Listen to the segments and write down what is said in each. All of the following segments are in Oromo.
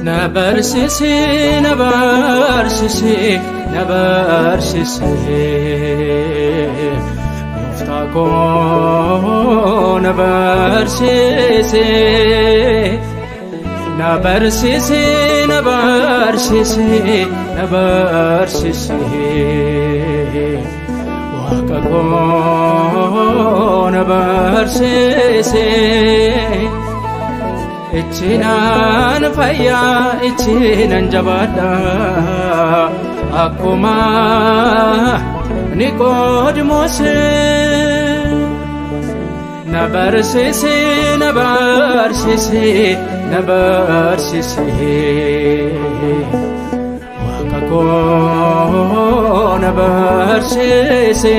Nabarsisi Muftako nabarsisi Wakako nabarsisi Ichinan faya, ichinan jabada Akuma Nicodemus Nabarsisi Wakako nabarsisi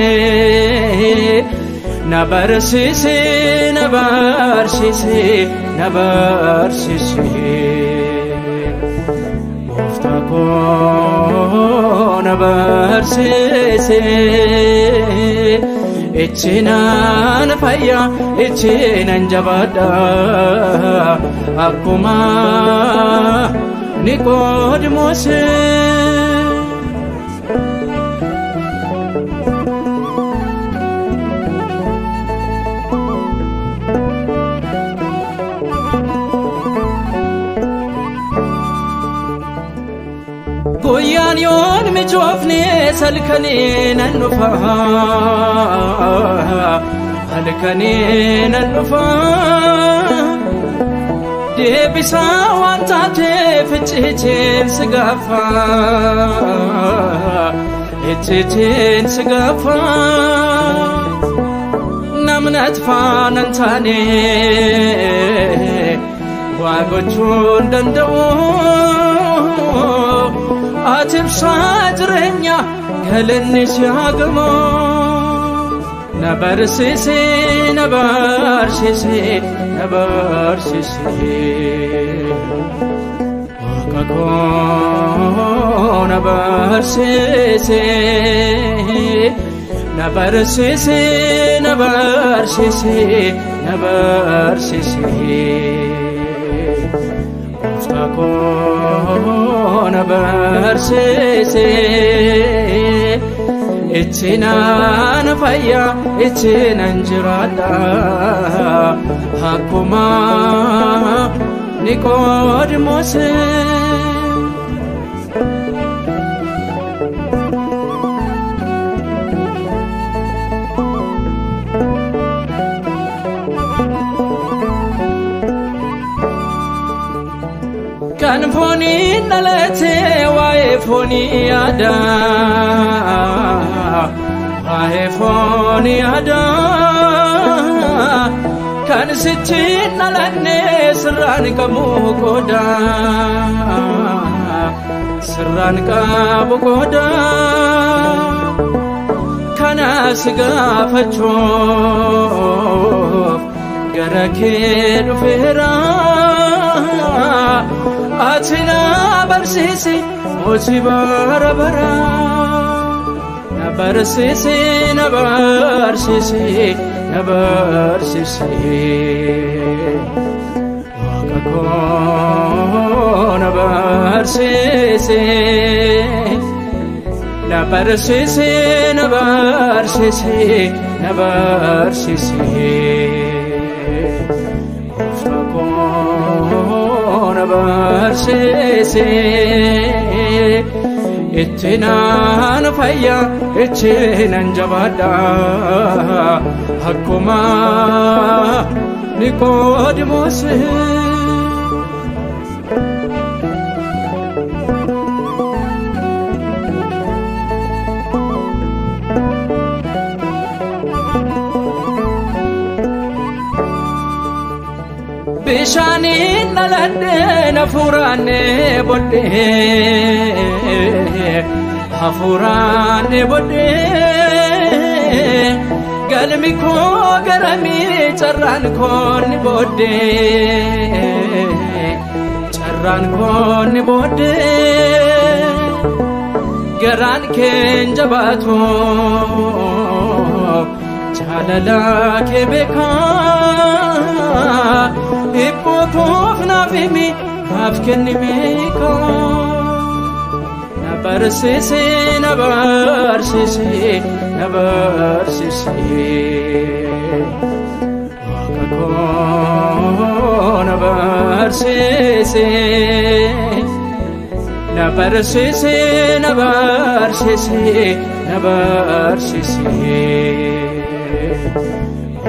Nabarsisi Muftako nabarsisi Ichinan faya, ichinan jabada Akuma Nicodemus Goyan yon me chofne salkane nanufa halkane nanufa debisa wantate fichichen sigafa echichen sigafa namnat fanantane wagochun dandao Atim sadrenya galani siagamo Nabarsisi Wakako nabarsisi Muftako nabarsisi Ichinan faya, ichinan jirada Hakuma Nicodemus Kan phoni nalate wae phoni ada Kan sichin nalane sirran kamu koda Kana siga facho garake dufera Atina barsisi mochi barabara Nabarsisi Wakako nabarsisi Muftako nabarsisi Ichinan faya, ichinan jabada Hakuma Nicodemus Bishani nalade nafurane bodde Hafurane bodde galmiko garami carran konni bodde carran konni bodde garan ken jabato jalala ke beka ipotof nafimi afkenni meko nabarsisi nabarsisi nabarsisi wakako nabarsisi nabarsisi nabarsisi nabarsisi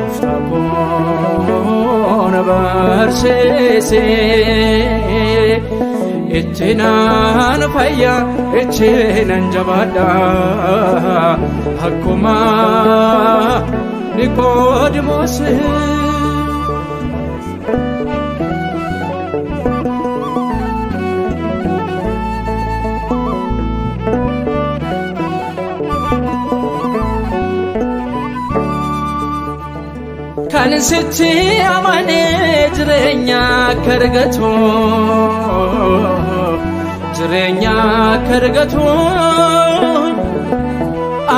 uftako nabarsisi ittinan fayya ittinan jabada hakuma Nicodemus kan sitti amane jirenya kargato jirenya kargato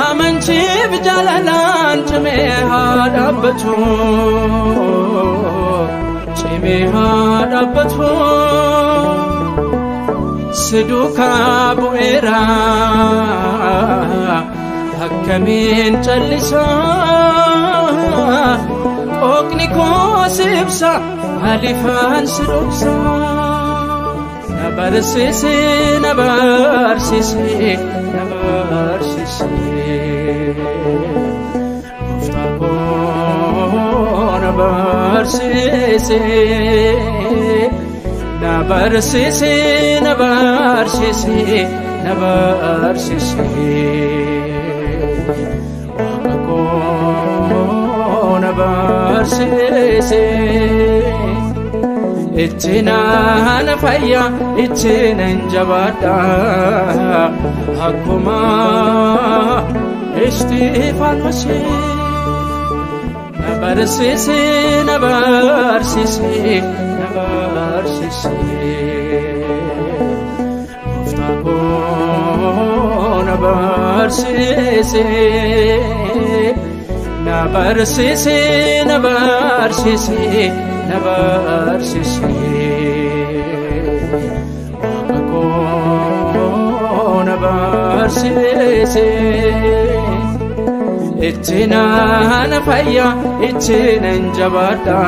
amanchi bijalalan chme hadabatu siduka buera hakamin chalisa okniko sibsa halifan sirubsa nabarsisi nabarsisi nabarsisi uftako nabarsisi nabarsisi nabarsisi nabarsisi wakako nabarsisi ittinan fayya ittinan jabada hakuma Istifanos nabarsisi nabarsisi nabarsisi uftako nabarsisi nabarsisi nabarsisi nabarsisi wakako nabarsisi ittinan fayya ittinan jabada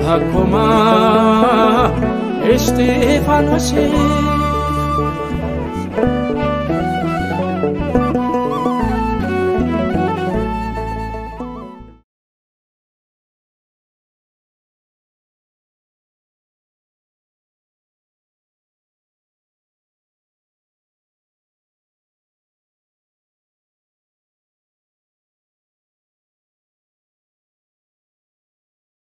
hakuma Istifanos